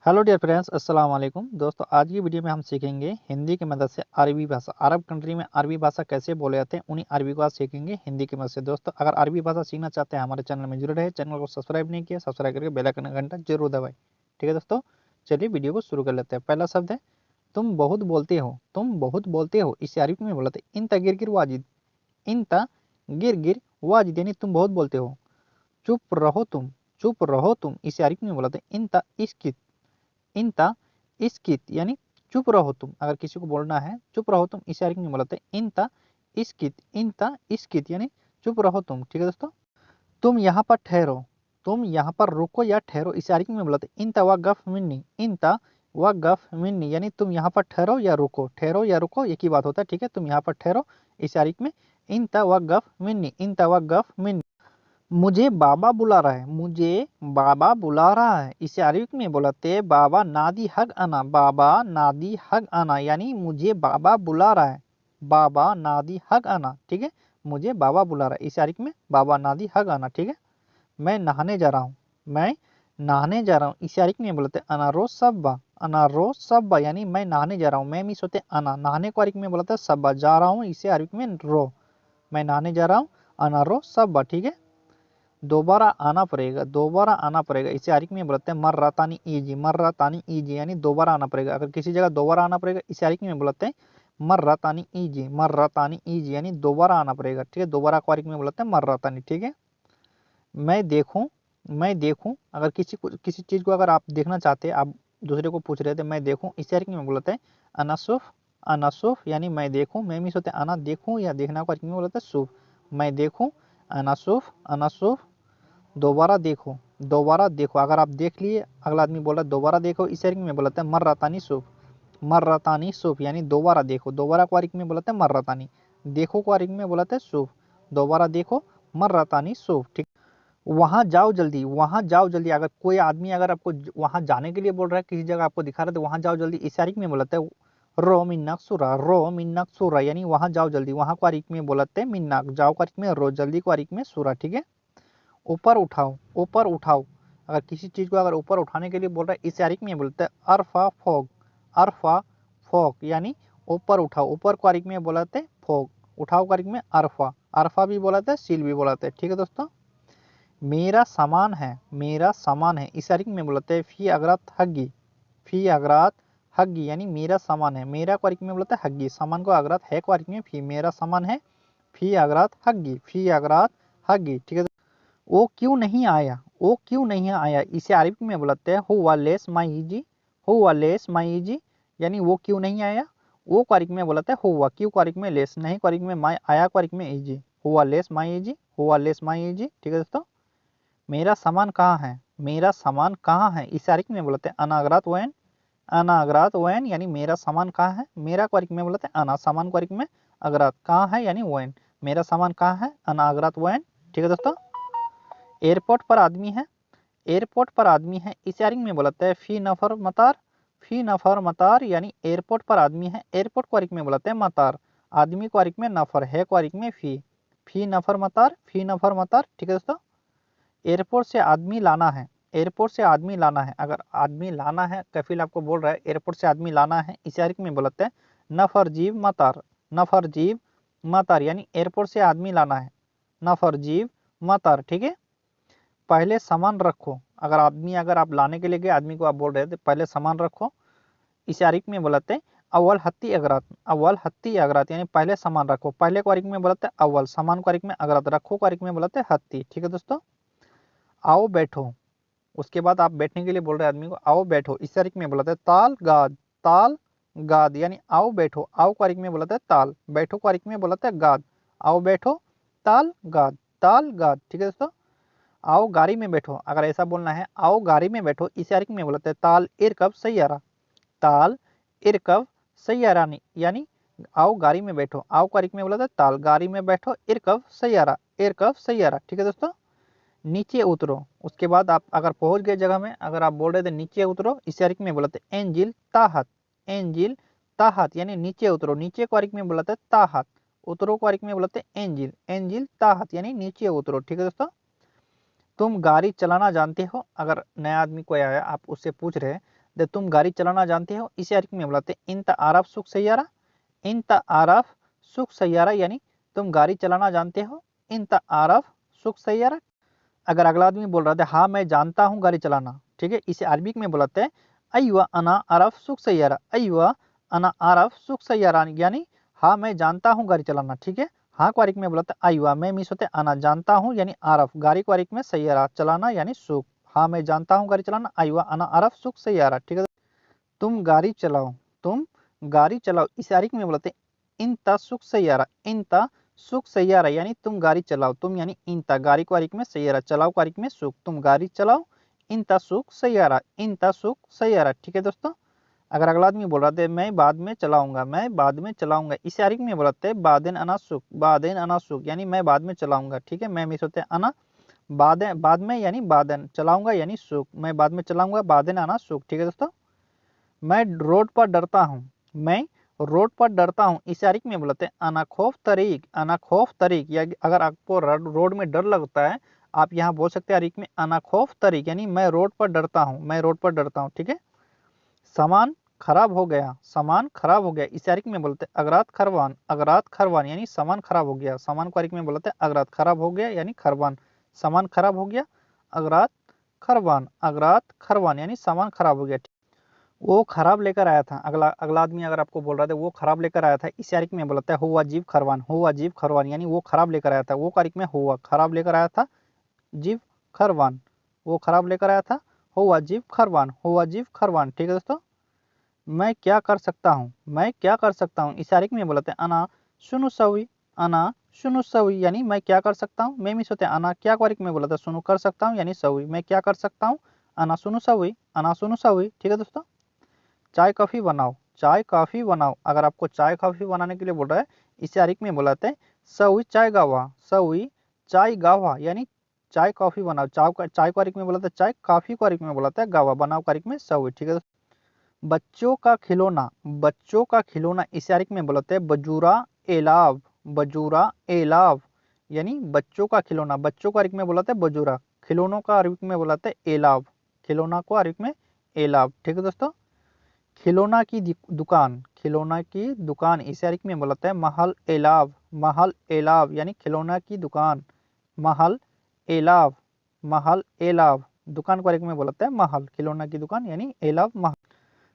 Hello dear friends, अस्सलाम वालेकुम दोस्तों। आज की वीडियो में हम सीखेंगे हिंदी की मदद से अरबी भाषा। अरब कंट्री में अरबी भाषा कैसे बोले जाते हैं, उन्हीं अरबी को आज सीखेंगे हिंदी की मदद से। दोस्तों, अगर अरबी भाषा सीखना चाहते हैं हमारे चैनल में जरूर रहे। चैनल को सब्सक्राइब नहीं किया, सब्सक्राइब करके बेल आइकन का घंटा जरूर दबाएं। ठीक है दोस्तों, चलिए वीडियो को शुरू कर लेते हैं। पहला शब्द है तुम बहुत बोलते हो। तुम बहुत बोलते हो इसे अरबी में बोलते हैं इंता गिर गिर वाजिद। इंता गिर गिर वाजिद यानी तुम बहुत बोलते हो। चुप रहो तुम। चुप रहो तुम इसे अरबी में बोलते हैं इंता इस्कित। इंता इस्कित यानी चुप रहो तुम। अगर किसी को बोलना है चुप रहो तुम, इसे अरबी में बोलते हैं इंता इस्कित। इंता इस्कित यानी चुप रहो तुम। ठीक है दोस्तों, तुम यहाँ पर ठहरो। तुम यहाँ पर रुको या ठहरो इसे अरबी में बोलते हैं इंता वक़्फ़ मिन्नी। इंता वक़्फ़ मिन्नी यानी तुम यहाँ पर ठहरो या रुको। ठहरो या रुको एक ही बात होता है। ठीक है, तुम यहाँ पर ठहरो इसे अरबी में इंता वक़्फ़ मिन्नी। इंता वक़्फ़ मिन्नी। मुझे बाबा बुला रहा है। मुझे बाबा बुला रहा है इसे अरबिक में बोलते बाबा नादी हग अना। बाबा नादी हग अना यानी मुझे बाबा बुला रहा है। बाबा नादी हग अना। ठीक है, मुझे बाबा बुला रहा है इसे अरबिक में बाबा नादी हग अना। ठीक है, मैं नहाने जा रहा हूँ। मैं नहाने जा रहा हूँ इसे अरबिक में बोलते अनारो सब्बा। अनारो सब्बा यानी मैं नहाने जा रहा हूँ। मैं मिस होते अना, नहाने को अरबिक में बोलते सब्बा। जा रहा हूँ इसे अरबिक में रो। मैं नहाने जा रहा हूँ, अनारो सब्बा। ठीक है, दोबारा आना पड़ेगा। दोबारा आना पड़ेगा इसे अरबी में बोलते हैं मर्रातानी ईजी। मर्रातानी ईजी यानी दोबारा आना पड़ेगा। अगर किसी जगह दोबारा आना पड़ेगा इसे अरबी में बोलते हैं मर्रातानी ईजी। मर्रातानी ईजी यानी दोबारा आना पड़ेगा। ठीक है, दोबारा को अरबी में बोलते हैं मर्रातानी। ठीक है, मैं देखूं। मैं देखूं अगर किसी चीज को अगर आप देखना चाहते हैं, आप दूसरे को पूछ रहे थे मैं देखूं, इसे अरबी में बोलते हैं अनासुफ। अनासुफ यानी मैं देखूं। मैं मिस होते अना देखूं या देखना को अरबी में बोलते हैं सुफ। मैं देखूं, अनासुफ। अनासुफ दोबारा देखो। दोबारा देखो अगर आप देख लिए, अगला आदमी बोला दोबारा देखो, इस अरबी में बोलते हैं मर्रातानी सूफ। मर्रातानी सूफ यानी दोबारा देखो। दोबारा को अरबी में बोलते हैं मर्रातानी। देखो को अरबी में बोलते हैं सूफ। दोबारा देखो, मर्रातानी सूफ। ठीक, वहां जाओ जल्दी। वहां जाओ जल्दी अगर कोई आदमी अगर आपको वहां जाने के लिए बोल रहा है, किसी जगह आपको दिखा रहा है, तो वहां जाओ जल्दी इस अरबी में बोलते हैं रो मिन्नाक सूरा। रो मिन्नाक सूरा यानी वहां जाओ जल्दी। वहां को अरबी में बोलते हैं मिन्नाक, जाओ को अरबी में रो, जल्दी को अरबी में सूरा। ठीक है, ऊपर उठाओ। ऊपर उठाओ अगर किसी चीज को अगर ऊपर उठाने के लिए बोल रहा है, इसे अरबी में बोलते हैं अरफा फोक। अरफा फोक यानी ऊपर उठाओ। ऊपर को अरबी में बोलते हैं फोक, उठाओ को अरबी में अरफा। अरफा भी बोलते हैं, सील भी बोलते हैं। ठीक है दोस्तों, मेरा सामान है। मेरा सामान है इसे अरबी में बोलते हैं फी अगरात हग्गी। फी अगरात हग्गी यानी मेरा सामान है। मेरा को अरबी में बोलते हैं हग्गी, सामान को अगरात है को अरबी में फी। मेरा सामान है फी अगरात हग्गी। फी अगरात हग्गी। ठीक है, वो क्यों नहीं आया। वो क्यों नहीं आया इसे अरबी में बोलते हैं हुआ लेस माई इजी। हुआ लेस माई इजी यानी वो क्यों नहीं आया। वो को अरबी में बोलते हैं हुआ, क्यों को अरबी में लेस, नहीं को अरबी में माई, आया को अरबी में इजी। हुआ लेस माई इजी। हुआ लेस माई इजी। ठीक है दोस्तों, मेरा सामान कहाँ है। मेरा सामान कहाँ है इसे अरबी में बोलते हैं अनागरात वैन। अनागरात वैन यानी मेरा सामान कहाँ है। मेरा को अरबी में बोलते हैं अना, सामान को अरबी में अगरात, कहाँ है यानी वैन। मेरा सामान कहाँ है, अनागरात वैन। ठीक है दोस्तों, एयरपोर्ट पर आदमी है। एयरपोर्ट पर आदमी है इसे अरबी में बोलते हैं फी नफर मतार। फी नफर मतार यानी एयरपोर्ट पर आदमी है। एयरपोर्ट को अरबी में बोलते हैं मतार, आदमी को अरबी में नफर, है को अरबी में फी। फी नफर मतार, फी नफर मतार। ठीक है दोस्तों, एयरपोर्ट से आदमी लाना है। एयरपोर्ट से आदमी लाना है अगर आदमी लाना है, कफिल आपको बोल रहा है एयरपोर्ट से आदमी लाना है, इसे अरबी में बोलते हैं नफर जीव मतार। नफर जीव मतार यानी एयरपोर्ट से आदमी लाना है, नफर जीव मतार। ठीक है, पहले सामान रखो। अगर आदमी अगर आप लाने के लिए गए, आदमी को आप बोल रहे थे पहले सामान रखो, इसे अरबी में बोलते हैं अव्वल हत्ती अगरात। अव्वल हत्ती अगरात यानी पहले सामान रखो। पहले को अरबी में बोलते हैं अव्वल, सामान को अरबी में अगरात, रखो को अरबी में बोलते हैं हत्ती। ठीक है दोस्तों, आओ बैठो। उसके बाद आप बैठने के लिए बोल रहे आदमी को आओ बैठो, इस अरबी में बोलते हैं ताल गाद। ताल गाद यानी आओ बैठो। आओ को अरबी में बोलते हैं ताल, बैठो को अरबी में बोलते हैं गाद। आओ बैठो, ताल गाद, ताल गाद। ठीक है दोस्तों, आओ गाड़ी में बैठो अगर ऐसा बोलना है, आओ गाड़ी में बैठो, इसे अरबी में बोलते हैं ताल इरकब सैयारा। ताल इरकब सैयारा यानी आओ गाड़ी में बैठो। आओ को अरबी में बोलते हैं ताल, गाड़ी में बैठो, इरकब सैयारा, इरकब सैयारा। ठीक है दोस्तों, नीचे उतरो। उसके बाद आप अगर पहुंच गए जगह में, अगर आप बोल रहे थे नीचे उतरो, इसे अरबी में बोलते हैं एंजिल ताहत। एंजिल ताहत यानी नीचे उतरो। नीचे को अरबी में बोलते हैं ताहत, उतरो को अरबी में बोलते हैं एंजिल। एंजिल ताहत यानी नीचे उतरो। ठीक है दोस्तों, तुम गाड़ी चलाना जानते हो। अगर नया आदमी कोई आया, आप उससे पूछ रहे हैं दे तुम गाड़ी चलाना जानते हो, इसे अरबी में बुलाते हैं इंता आरफ सुख सैयारा। इंता आरफ सुख सैयारा यानी तुम गाड़ी चलाना जानते हो, इंता आरफ सुख सैयारा। अगर अगला आदमी बोल रहा था हाँ मैं जानता हूँ गाड़ी चलाना, ठीक है, इसे अरबी में बुलाते हैं अय्वा अना आरफ सुख सैयारा। अय्वा अना आरफ सुख सैयारा यानी हाँ मैं जानता हूँ गाड़ी चलाना, ठीक है। हाँ को अरबी में बुलाते हैं अय्वा, मैं मिस होते अना जानता हूँ यानी आरफ, गाड़ी को अरबी में सैयारा चलाना यानी सुख। हाँ मैं जानता हूँ गाड़ी चलाना, अय्वा अना आरफ सुख सैयारा, ठीक है। तुम गाड़ी चलाओ, तुम गाड़ी चलाओ, इसे अरबी में बुलाते हैं इंता सुख सैयारा। इंता सुख सैयारा यानी तुम गाड़ी चलाओ, तुम यानी इंता, गाड़ी को अरबी में सैयारा, चलाओ को अरबी में सुख, तुम गाड़ी चलाओ इंता सुख सैयारा, इंता सुख सैयारा, ठीक है दोस्तों। अगर अगला आदमी बोल रहा था मैं बाद में चलाऊंगा, मैं बाद में चलाऊंगा, इसे अरबी में बुलाते हैं बादेन अना सुख। बादेन अना सुख यानी मैं बाद में चलाऊंगा, ठीक है। मैं मिस होते हैं अना, बाद में यानी बादन, चलाऊंगा यानी सुख, मैं बाद में चलाऊंगा, बादेन अना सुख, ठीक है दोस्तों। मैं रोड पर डरता हूँ, मैं रोड पर डरता हूँ, इसे अरबी में बुलाते हैं अना खौफ तरीक। अना खौफ तरीक या अगर आपको रोड में डर लगता है, आप यहाँ बोल सकते हैं अरबी में अना खौफ तरीक यानी मैं रोड पर डरता हूँ, मैं रोड पर डरता हूँ, ठीक है। सामान खराब हो गया, सामान खराब हो गया, इसे अरबी में बोलते हैं अगरात खरवान। अगरात खरवान यानी सामान खराब हो गया, सामान को अरबी में बोलते हैं अगरात, खराब हो गया यानी खरवान, सामान खराब हो गया, अगरात खरवान। अगरात खरवान यानी सामान खराब हो गया। वो खराब लेकर आया था, अगला अगला आदमी अगर आपको बोल रहा था वो खराब लेकर आया था, इस अरबी में बोलता है हुआ जीव खरवान। हुआ जीव खरवान यानी वो खराब लेकर आया था, वो अरबी में हुआ खराब लेकर आया था, जीव खरवान, वो खराब लेकर आया था, हुआ जीव खरवान, हुआ जीव खरवान, ठीक है दोस्तों। मैं क्या कर सकता हूँ, मैं क्या कर सकता हूँ, इस अरबी में बोलते हैं अना सुनु सवी। अना सुनु सवी यानी मैं क्या कर सकता हूँ, मैं मिस होते हैं अना, क्या को अरबी में बोला था सुनु कर सकता हूँ यानी सवी, मैं क्या कर सकता हूँ, अना सुनु सवी, अना सुनु सवी, ठीक है दोस्तों। चाय कॉफी बनाओ, चाय कॉफी बनाओ, अगर आपको चाय कॉफी बनाने के लिए बोल रहा है, इसे अरबी में बुलाते हैं सवी चाय गावा। सवी चाय गावा यानी चाय कॉफी बनाओ, चाय को अरबी में बुलाते हैं चाय, कॉफी को अरबी में बुलाते हैं गावा, बनाओ को अरबी में सवी, ठीक है। बच्चों का खिलौना, बच्चों का खिलौना, इसे अरबी में बुलाते हैं बजूरा एलाव। बजूरा एलाव यानी बच्चों का खिलौना, बच्चों को अरबी में बुलाते हैं बजूरा, खिलौनों का अरबी में बुलाते हैं एलाव, खिलौना को अरबी में एलाव, ठीक है दोस्तों। खिलौना की दुकान, खिलौना की दुकान, इसे अरबी में बोलते हैं महल एलाव। महल एलाव यानी खिलौना की दुकान, महल एलाव, महल एलाव, दुकान को अरबी में बोलते हैं महल, खिलौना की दुकान यानी एलाव महल।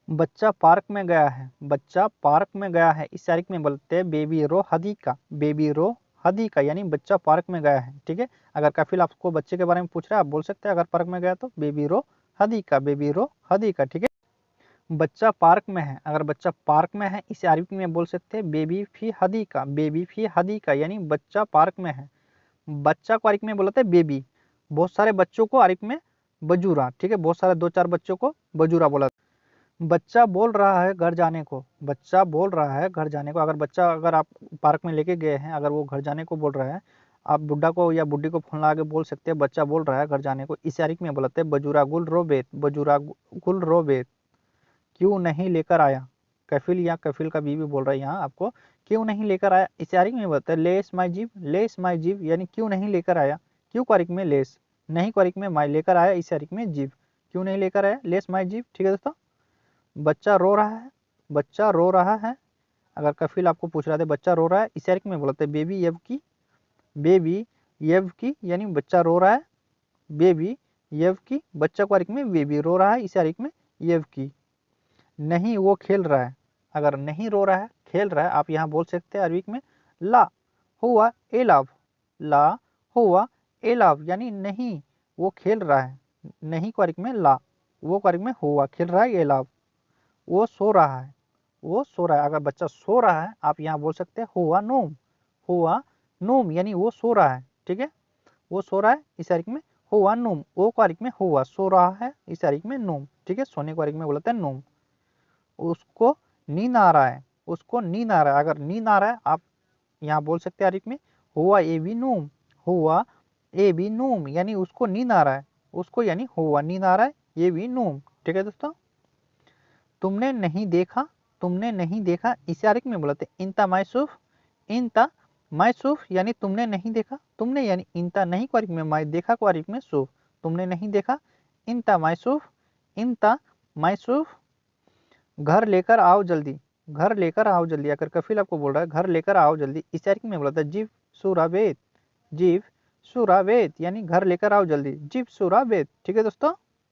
बच्चा पार्क में गया है, बच्चा पार्क में गया है, इस अरबी में बोलते हैं बेबी रो हदीका। बेबी रो हदीका यानी बच्चा पार्क में गया है, ठीक है। अगर कफिल आपको बच्चे के बारे में पूछ रहा है, आप बोल सकते हैं अगर पार्क में गया तो बेबी रो हदीका, बेबी रो हदीका, ठीक है। बच्चा पार्क में है, अगर बच्चा पार्क में है, इसे अरबी में बोल सकते हैं बेबी फी हदीका। बेबी फी हदीका यानी बच्चा पार्क में है, बच्चा को अरबी में बोलते हैं बेबी, बहुत सारे बच्चों को अरबी में बजूरा, ठीक है, बहुत सारे 2-4 बच्चों को बजूरा बोला। बच्चा बोल रहा है घर जाने को, बच्चा बोल रहा है घर जाने को, अगर बच्चा अगर आप पार्क में लेके गए हैं, अगर वो घर जाने को बोल रहा है, आप बुड्ढा को या बुड्ढी को फोन लगा के बोल सकते हैं बच्चा बोल रहा है घर जाने को, इसे अरबी में बोलते हैं बजूरा गुल रोबेत। बजूरा गुल रोबेत, क्यों नहीं लेकर आया, कफिल या कफिल का बीवी बोल रहा है यहाँ आपको, क्यों नहीं लेकर आया, इस अरबी में बोलते हैं लेस माई जीव। लेस माई जीव यानी क्यों नहीं लेकर आया, क्यों को अरबी में लेस, नहीं को अरबी में माई, लेकर आया इस अरबी में जीव, क्यों नहीं लेकर आया लेस माई जीव, ठीक है दोस्तों। बच्चा रो रहा है, बच्चा रो रहा है, अगर कफिल आपको पूछ रहा था बच्चा रो रहा है, इस अरबी में बोलते हैं बेबी यव की। बेबी यव की यानी बच्चा रो रहा है, बेबी यव की, बच्चा को अरबी में बेबी, रो रहा है इस अरबी में यव की। नहीं वो खेल रहा है, अगर नहीं रो रहा है खेल रहा है, आप यहाँ बोल सकते हैं अरबी में ला हुआ एलाव। ला हुआ एलाव यानी नहीं वो खेल रहा है, नहीं को अरबी में ला, वो को अरबी में हुआ, खेल रहा है एलाव। वो सो रहा है, वो सो रहा है, अगर बच्चा सो रहा है आप यहाँ बोल सकते हैं हुआ नोम। हुआ नोम यानी वो सो रहा है, ठीक है, वो सो रहा है इस अरबी में हुआ नोम, वो को अरबी में हुआ, सो रहा है इस अरबी में नोम, ठीक है, सोने को अरबी में बोलते हैं नोम। उसको नींद आ रहा है, उसको नींद आ रहा है, अगर नींद आ रहा है आप यहाँ बोल सकते हैं अरबी में हुआ ए बी नूम। हुआ ए बी नूम यानी उसको नींद आ रहा है, उसको यानी हुआ नींद आ रहा है ये भी नूम, ठीक है दोस्तों। तुमने नहीं देखा, तुमने नहीं देखा, इसे अरबी में बोलते हैं इंता मैसूफ। इंता मैसूफ यानी तुमने नहीं देखा, तुमने यानी इंता नहीं को अरबी में, मैं देखा को अरबी में सूफ, तुमने नहीं देखा इंता मैसूफ। इंता मायसूफ घर लेकर आओ जल्दी, घर लेकर आओ जल्दी। अगर कफिल आपको बोल रहा है घर लेकर आओ जल्दी, इस तरीके में बोला था जीव सुरावेत, जीव सुरावेत यानी घर लेकर आओ जल्दी, जीव सुरावेत। ठीक है दोस्तों।